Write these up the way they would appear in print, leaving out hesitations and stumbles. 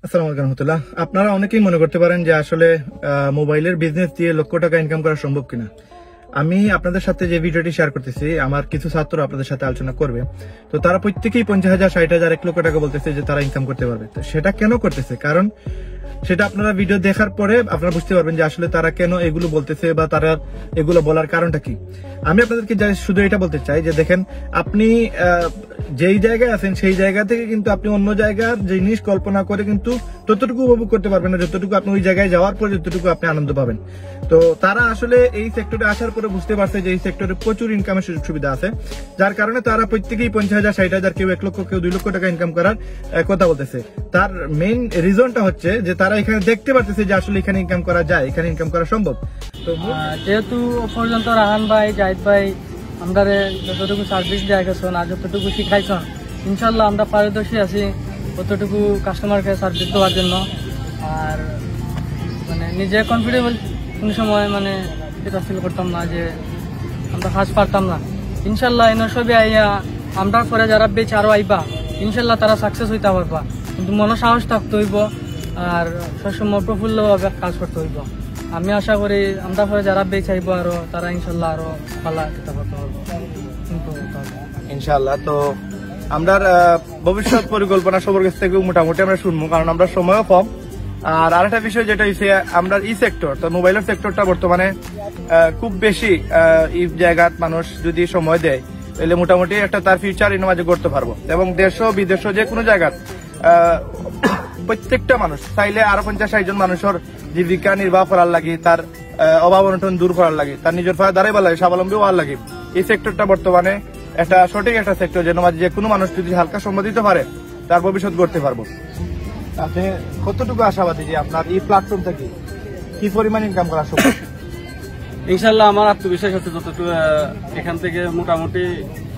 আসসালামু আলাইকুম রহমতুল্লাহ। আপনারা অনেকেই মনে করতে পারেন যে আসলে মোবাইলের বিজনেস দিয়ে লক্ষ টাকা ইনকাম করা সম্ভব কিনা। আমি আপনাদের সাথে যে ভিডিওটি শেয়ার করতেছি, আমার কিছু ছাত্র আপনাদের সাথে আলোচনা করবে। তো তারা প্রত্যেকেই 50,000, 60,000, 1 লক্ষ টাকা বলতেছে যে তারা ইনকাম করতে পারবে। তো সেটা কেন করতেছে? কারণ সেটা আপনারা ভিডিও দেখার পরে আপনারা বুঝতে পারবেন যে আসলে তারা কেন এগুলো বলতেছে বা তারা এগুলো বলার কারণটা কি। আমি আপনাদেরকে শুধু এটা বলতে চাই যে দেখেন, আপনি যেই জায়গায় আছেন সেই জায়গা থেকে কিন্তু আপনি অন্য জায়গার জিনিস কল্পনা করে কিন্তু ততটুকু উপভোগ করতে পারবেন না যতটুকু আপনি ওই জায়গায় যাওয়ার পরে যতটুকু আপনি আনন্দ পাবেন। তো তারা আসলে এই সেক্টরে আসার পরে বুঝতে পারছে যে এই সেক্টরে প্রচুর ইনকামের সুযোগ সুবিধা আছে, যার কারণে তারা প্রত্যেকেই 50,000, 60,000, কেউ 1 লক্ষ, কেউ 2 লক্ষ টাকা ইনকাম করার কথা বলতেছে। তার মেইন রিজনটা হচ্ছে যে তারা এখানে দেখতে পারতেছে যে আসলে এখানে ইনকাম করা যায়, এখানে ইনকাম করা সম্ভব। তো যেহেতু পর্যন্ত রাহান ভাই, জাহিদ ভাই আমরা যতটুকু সার্ভিস দেওয়া গেছেন আর যতটুকু শিখাইছেন, ইনশাল্লাহ আমরা পারদর্শী আছি ততটুকু কাস্টমারকে সার্ভিস দেওয়ার জন্য। আর মানে নিজে কনফিডেবল কোন সময় মানে এটা ফিল করতাম না যে আমরা কাজ পারতাম না। ইনশাল্লাহ এনে সবই আইয়া আমরা পরে যারা বেচ আরো আইবা, ইনশাল্লাহ তারা সাকসেস হইতে পারবা, কিন্তু মনে সাহস থাকতে হইব আর সবসময় প্রফুল্লভাবে কাজ করতে হইব। আমি আশা করি আমরা পরে যারা বেচ আইব আরো তারা ইনশাল্লাহ আরো ভালো খেতে পারতে পারবো ইনশাল্লাহ। তো আমরা ভবিষ্যৎ পরিকল্পনা সবার কাছ থেকে মোটামুটি আমরা শুনবো, কারণ আমরা সময়ও কম। আর আরেকটা বিষয় যেটা হচ্ছে, আমরা ই সেক্টর, তো মোবাইলের সেক্টরটা বর্তমানে খুব বেশি এই জায়গার মানুষ যদি সময় দেয় তাহলে মোটামুটি একটা তার ফিউচার এর মাঝে করতে পারবো। এবং দেশ বিদেশ যে কোনো জায়গার প্রত্যেকটা মানুষ চাইলে আরো 50-60 জন মানুষের জীবিকা নির্বাহ করার লাগে, তার অভাব অনটন দূর করার লাগে, তার নিজের পায়ে দাঁড়াইবার লাগে, স্বাবলম্বী হওয়ার লাগে। এই সেক্টরটা বর্তমানে একটা সঠিক একটা সেক্টর, যেন মাঝে যে কোনো মানুষ যদি হালকা সময় দিতে পারে তার ভবিষ্যৎ গড়তে পারবো। আপনি কতটুকু আশাবাদী যে আপনার এই প্ল্যাটফর্ম থেকে কি পরিমাণ ইনকাম করা সম্ভব? ইনশাল্লাহ আমার আত্মবিশ্বাস আছে যতটুকু এখান থেকে মোটামুটি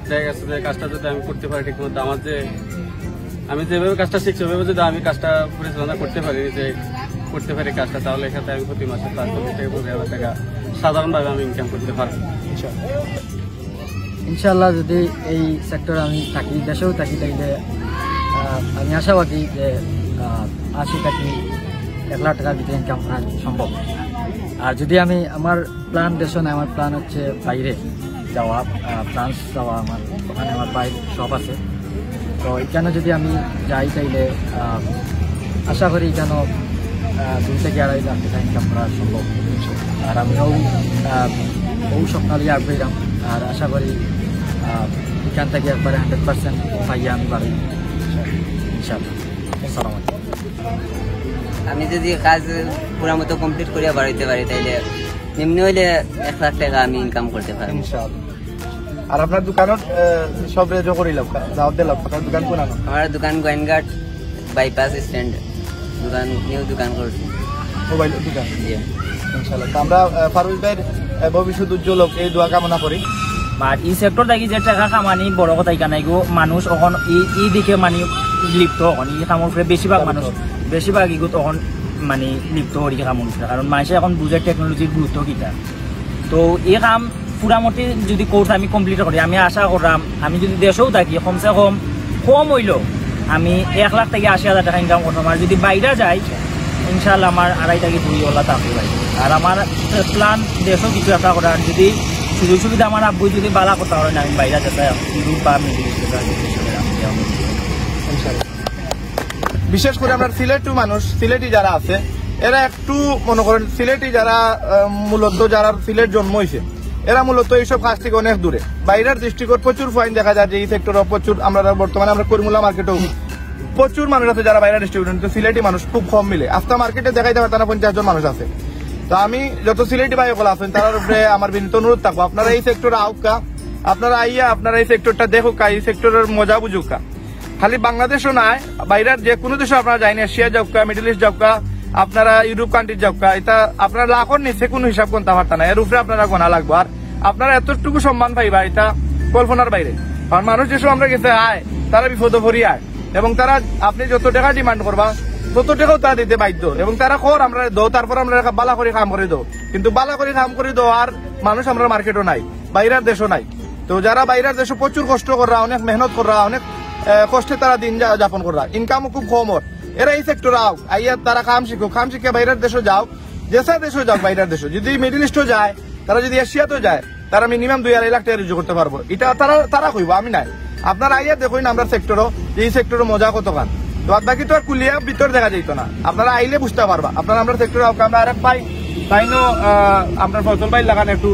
জায়গা আছে যে কাজটা যদি আমি করতে পারি ঠিক মতো, আমার যে আমি যেভাবে কাজটা শিখছি ওইভাবে যদি আমি কাজটা পরিচালনা করতে পারি, যে করতে পারি কাজটা, তাহলে এখানে আমি প্রতি মাসে 5,000 টাকা সাধারণভাবে আমি ইনকাম করতে পারবো ইনশাল্লাহ। যদি এই সেক্টরে আমি থাকি, দেশেও থাকি, তাইলে আমি আশাবাদী যে 80 থেকে 1 লাখ টাকার ভিতরে ইনকাম করা সম্ভব। আর যদি আমি আমার প্ল্যান দেশে নয়, আমার প্ল্যান হচ্ছে বাইরে যাওয়া, ফ্রান্স যাওয়া। আমার ওখানে আমার বাইর সব আছে। তো এখানে যদি আমি যাই তাইলে আশা করি এখানে 2 থেকে 2.5 লাখ টাকা ইনকাম করা সম্ভব। আর আমিও স্বপ্ন নিয়ে আগ্রহীরাম। আর আশা করি এখান থেকে একবারে 100% পাইয়া আমি পারি ইনশাআল্লাহ। আসসালামু আলাইকুম। আমি যদি কাজ পুরা মতো কমপ্লিট করিয়া বাড়াইতে পারি তাইলে নিম্ন হইলে 1 লাখ টাকা আমি ইনকাম করতে পারি ইনশাআল্লাহ। আর আপনার দোকানত সব রেজো করিলাম, দাওয়াত দিলাম। আপনার দোকান কোন? আমার দোকান গোয়েনঘাট বাইপাস স্ট্যান্ড দোকান, নিউ দোকান করছি, মোবাইলের দোকান। ইনশাআল্লাহ। তো আমরা ফারুজ ভাইয়ের ভবিষ্যৎ উজ্জ্বল হোক এই দোয়া কামনা করি। বাট এই সেক্টর থাকি যে টাকা কামানি বড় কথা এখানে মানুষ এখন এই দিকে মানে লিপ্ত, এখন এই কামর উপরে বেশিরভাগ ইগো তখন মানে লিপ্ত হরি কামর উপরে, কারণ মানুষে এখন বুঝে টেকনোলজির গুরুত্ব কিটা। তো এই কাম পুরামতি যদি কোর্স আমি কমপ্লিট করি, আমি আশা করলাম আমি যদি দেশেও থাকি কমসে কম হইল আমি 1 লাখ থেকে 80,000 টাকা ইনকাম করতাম। আর যদি বাইরে যাই ইনশাল্লাহ আমার 2.5 থেকে 2 লাখ টাকা পাই। আর আমার প্ল্যান দেশেও কিছু একটা করার, যদি সুযোগ সুবিধা আমার আব্বু যদি বালা করতে পারেন আমি বাইরে যেতে ইউরোপ বা মিডল ইস্টে। বিশেষ করে আমরা সিলেটি মানুষ, সিলেটি যারা আছে এরা একটু মনে করেন, সিলেটি যারা মূলত যারা সিলেট জন্ম হয়েছে এরা মূলত এইসব কাজ থেকে অনেক দূরে। বাইরের দৃষ্টিকোণ প্রচুর পয়েন্ট দেখা যায় যে এই সেক্টরে প্রচুর, আমরা বর্তমানে আমরা করিমুল্লা মার্কেটেও প্রচুর মানুষ আছে যারা বাইরের দৃষ্টিকোণ, কিন্তু সিলেটি মানুষ খুব কম মিলে। আস্তা মার্কেটে দেখাই যাবে তারা 50 জন মানুষ আছে। তো আমি যত সিলেটি ভাই সকল আছেন তার উপরে আমার বিনীত অনুরোধ থাকবো, আপনারা এই সেক্টরে আউকা, আপনারা আইয়া আপনারা এই সেক্টরটা দেখুকা, এই সেক্টরের মজা বুঝুকা। খালি বাংলাদেশও নয়, বাইরের যে কোনো দেশে আপনারা যাইনি, এশিয়া যাওকা, মিডল ইস্ট যাওকা, আপনারা ইউরোপ কান্ট্রি যাওকা, এটা আপনারা লাখর নিচে কোনো হিসাব কোনটা পারতা না, এর উপরে আপনারা গোনা লাগবো। আর আপনারা এতটুকু সম্মান পাইবা এটা কল্পনার বাইরে। কারণ মানুষ যেসব আমরা গেছে আয় তারা বিপদ ভরি আয়, এবং তারা আপনি যত টাকা ডিমান্ড করবা তত টাকাও তারা দিতে বাধ্য, এবং তারা খর আমরা দো, তারপর আমরা বালা করে কাম করে দো। কিন্তু বালা করে কাম করে দো আর মানুষ আমরা মার্কেটও নাই, বাইরের দেশও নাই। তো যারা বাইরের দেশে প্রচুর কষ্ট করা, অনেক মেহনত করা, অনেক কষ্টে তারা দিন যাপন করা, ইনকামও খুব কম ওর। এরা এই সেক্টরে আও আইয়া তারা কাম শিখে বাইরের দেশে যাও, যেসা দেশে যাও বাইরের দেশে, যদি মিডিল ইস্টও যায়, তারা যদি এশিয়াতেও যায়, তারা মিনিমাম 2-2.5 লাখ টাকা রুজু করতে পারবো। এটা তারা কইব, আমি নাই। আপনারা আইয়া দেখুন আমরা সেক্টরও, এই সেক্টরে মজা কত গান, তো বাকি তো আর কুলিয়া ভিতর দেখা যেত না। আপনারা আইলে বুঝতে পারবা। আপনারা আমরা সেক্টরে আমরা আরেক ভাই তাইনো আপনার ফসল ভাই লাগান একটু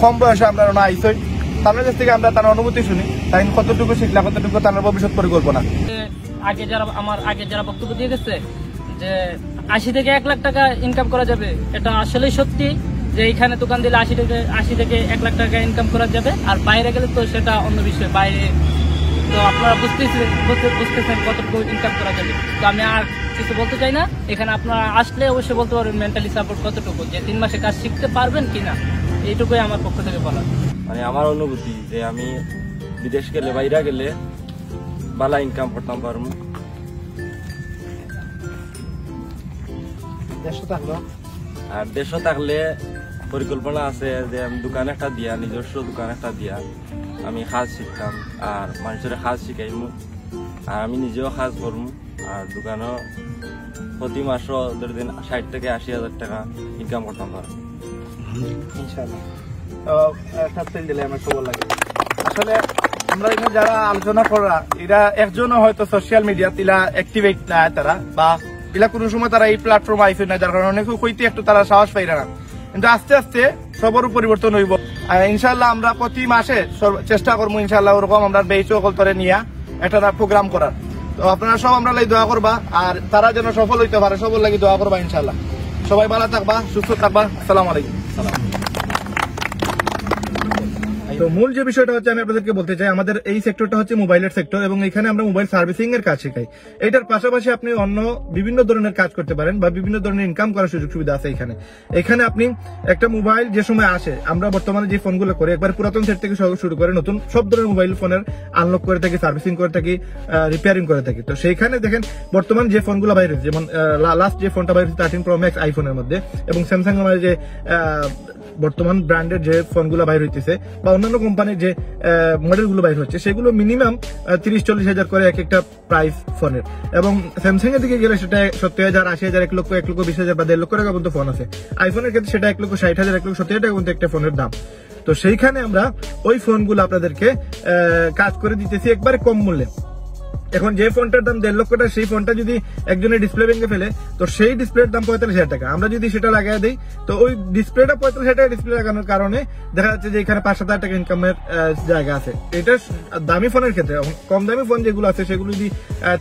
কম বয়সে আমরা আইসই, তার কাছ থেকে আমরা তার অনুভূতি শুনি, তাই কতটুকু শিখলা, কতটুকু তার ভবিষ্যৎ পরিকল্পনা। আগে যারা বক্তব্য দিয়ে গেছে যে 80 থেকে 1 লাখ টাকা ইনকাম করা যাবে, এটা আসলে সত্যি যে এইখানে দোকান দিলে 80 থেকে 1 লাখ টাকা ইনকাম করা যাবে। আর বাইরে গেলে তো সেটা অন্য বিষয়, বাইরে তো আপনারা বুঝতেছেন কতটুকু ইনকাম করা যাবে। তো আমি আর কিছু বলতে চাই না, এখানে আপনারা আসলে অবশ্যই বলতে পারবেন মেন্টালি সাপোর্ট কতটুকু, যে 3 মাসে কাজ শিখতে পারবেন কিনা, এইটুকুই আমার পক্ষ থেকে বলা। মানে আমার অনুভূতি যে আমি বিদেশ গেলে, বাইরে গেলে ভালো ইনকাম করতাম পারবো। আর দেশও থাকলে পরিকল্পনা আছে যে আমি দোকান একটা দিয়া, নিজস্ব দোকান একটা দিয়া আমি কাজ শিখতাম, আর মানুষের কাজ শিখাইমু, আর আমি নিজেও কাজ করবো, আর দোকানও প্রতি মাসও ধরেন 60 থেকে 80,000 টাকা ইনকাম করতাম পারবো ইনশাআল্লাহ। আমার খবর লাগে আসলে আমরা এখানে যারা আলোচনা করা, এরা একজনও হয়তো সোশ্যাল মিডিয়া তিলা অ্যাক্টিভেট না, তারা বা এলা কোনো সময় তারা এই প্ল্যাটফর্ম আইসে না, যার কারণে অনেক কইতে একটু তারা সাহস পাইরা না। কিন্তু আস্তে আস্তে সবরও পরিবর্তন হইব ইনশাআল্লাহ। আমরা প্রতি মাসে চেষ্টা করবো ইনশাআল্লাহ ওরকম আমরা বেচ কলতরে নিয়ে একটা প্রোগ্রাম করার। তো আপনারা সব আমরা লাগি দোয়া করবা, আর তারা যেন সফল হইতে পারে সবর লাগি দোয়া করবা ইনশাআল্লাহ। সবাই ভালো থাকবা, সুস্থ থাকবা। আসসালামু আলাইকুম। তো মূল যে বিষয়টা হচ্ছে আমি আপনাদেরকে বলতে চাই, আমাদের এই সেক্টরটা হচ্ছে মোবাইলের সেক্টর, এবং এখানে আমরা মোবাইল সার্ভিসিং এর কাজ শেখাই। এটার পাশাপাশি আপনি অন্য বিভিন্ন ধরনের কাজ করতে পারেন বা বিভিন্ন ধরনের ইনকাম করার সুযোগ সুবিধা আছে এখানে আপনি একটা মোবাইল যে সময় আসে, আমরা বর্তমানে যে ফোনগুলো করি একবার পুরাতন সেট থেকে শুরু করে নতুন সব ধরনের মোবাইল ফোনের আনলক করে থাকি, সার্ভিসিং করে থাকি, রিপেয়ারিং করে থাকি। তো সেইখানে দেখেন বর্তমান যে ফোনগুলো বাইরে হচ্ছে, যেমন লাস্ট যে ফোনটা বাইরে হচ্ছে 13 Pro Max আইফোনের মধ্যে, এবং স্যামসাং এর যে বর্তমান ব্র্যান্ডের যে ফোনগুলো বাইর হইতেছে বা অন্যান্য কোম্পানির যে মডেলগুলো বাইর হচ্ছে, সেগুলো মিনিমাম 30-40 হাজার করে এক একটা প্রাইস ফোনের। এবং স্যামসাং এর দিকে গেলে সেটা 70,000, 80,000, 1 লক্ষ, 1,20,000 বা 1.5 লক্ষ টাকা পর্যন্ত ফোন আছে। আইফোনের ক্ষেত্রে সেটা 1,60,000, 1,70,000 টাকা পর্যন্ত একটা ফোনের দাম। তো সেইখানে আমরা ওই ফোনগুলো আপনাদেরকে কাজ করে দিতেছি একবারে কম মূল্যে। এখন যে ফোনটার দাম 1.5 লক্ষ টাকা, সেই ফোনটা যদি একজনের ডিসপ্লে ভেঙে ফেলে, তো সেই ডিসপ্লের দাম 45,000 টাকা। আমরা যদি সেটা লাগাই দিই, তো ওই ডিসপ্লেটা 45,000 টাকা ডিসপ্লে লাগানোর কারণে দেখা যাচ্ছে যে এখানে 5,000 টাকা ইনকামের জায়গা আছে। এটা দামি ফোনের ক্ষেত্রে। কম দামি ফোন যেগুলো আছে সেগুলো যদি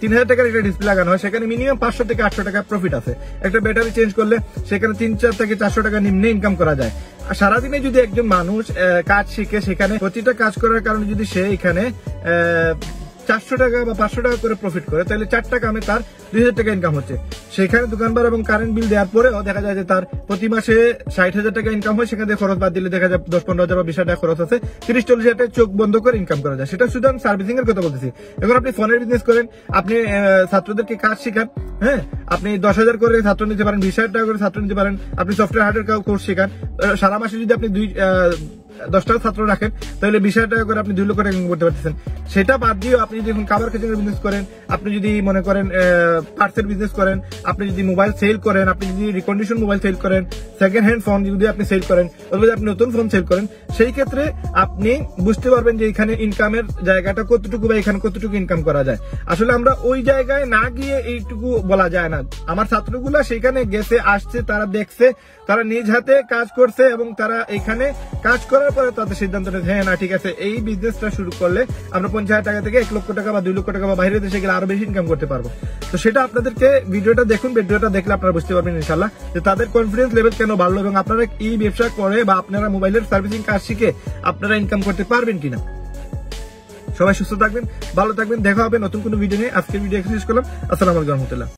3,000 টাকার একটা ডিসপ্লে লাগানো হয়, সেখানে মিনিমাম 500 থেকে 800 টাকা প্রফিট আছে। একটা ব্যাটারি চেঞ্জ করলে সেখানে 300 থেকে 400 টাকা নিম্নে ইনকাম করা যায়। আর সারাদিনে যদি একজন মানুষ কাজ শিখে, সেখানে প্রতিটা কাজ করার কারণে যদি সে এখানে 400 টাকা বা 500 টাকা করে প্রফিট করে, তাহলে 4 টাকা আমি তার 2,000 টাকা ইনকাম হচ্ছে। সেখানে দোকান ভাড়া এবং কারেন্ট বিল দেওয়ার পরেও দেখা যায় যে তার প্রতি মাসে 60,000 টাকা ইনকাম হয়। সেখান থেকে খরচ বাদ দিলে দেখা যায় 10-15,000 বা 20,000 টাকা খরচ আছে, 30-40,000 টাকা চোখ বন্ধ করে ইনকাম করা যায়। সেটা শুধু আমি সার্ভিসিং এর কথা বলতেছি। এখন আপনি ফোনের বিজনেস করেন, আপনি ছাত্রদেরকে কাজ শেখান, হ্যাঁ, আপনি 10,000 করে ছাত্র নিতে পারেন, 20,000 টাকা করে ছাত্র নিতে পারেন। আপনি সফটওয়্যার হার্ডওয়্যার কোর্স শেখান, সারা মাসে যদি আপনি 10টা ছাত্র রাখেন, তাহলে 20,000 টাকা করে আপনি 2 লক্ষ টাকা ইনকাম করতে পারতেছেন। সেটা বাদ দিয়েও আপনি যদি এখন খাবার কিচেনের বিজনেস করেন, আপনি যদি মনে করেন পার্টসের বিজনেস করেন, আপনি যদি মোবাইল সেল করেন, আপনি যদি রিকন্ডিশন মোবাইল সেল করেন, সেকেন্ড হ্যান্ড ফোন যদি আপনি সেল করেন, অথবা আপনি নতুন ফোন সেল করেন, সেই ক্ষেত্রে আপনি বুঝতে পারবেন যে এখানে ইনকামের জায়গাটা কতটুকু বা এখানে কতটুকু ইনকাম করা যায়। আসলে আমরা ওই জায়গায় না গিয়ে এইটুকু বলা যায় না। আমার ছাত্রগুলা সেখানে গেছে, আসছে, তারা দেখছে, তারা নিজ হাতে কাজ করছে, এবং তারা এখানে কাজ করার পরে তাদের সিদ্ধান্ত নেয়, হ্যাঁ না ঠিক আছে, এই বিজনেসটা শুরু করলে আমরা 50,000 টাকা থেকে 1 লক্ষ টাকা বা 2 লক্ষ টাকা বা বাইরের দেশে গেলে আরো বেশি ইনকাম করতে পারবো। তো সেটা আপনাদেরকে ভিডিওটা দেখুন, ভিডিওটা দেখলে আপনারা বুঝতে পারবেন ইনশাল্লাহ যে তাদের কনফিডেন্স লেভেল কেন বাড়লো, এবং আপনারা এই ব্যবসা করে বা আপনারা মোবাইলের সার্ভিসিং কাজ শিখে আপনারা ইনকাম করতে পারবেন কিনা। সবাই সুস্থ থাকবেন, ভালো থাকবেন, দেখা হবে নতুন কোনো ভিডিও নিয়ে। আজকের ভিডিও শেষ করলাম। আসসালামু আলাইকুম রহমতুল্লাহ।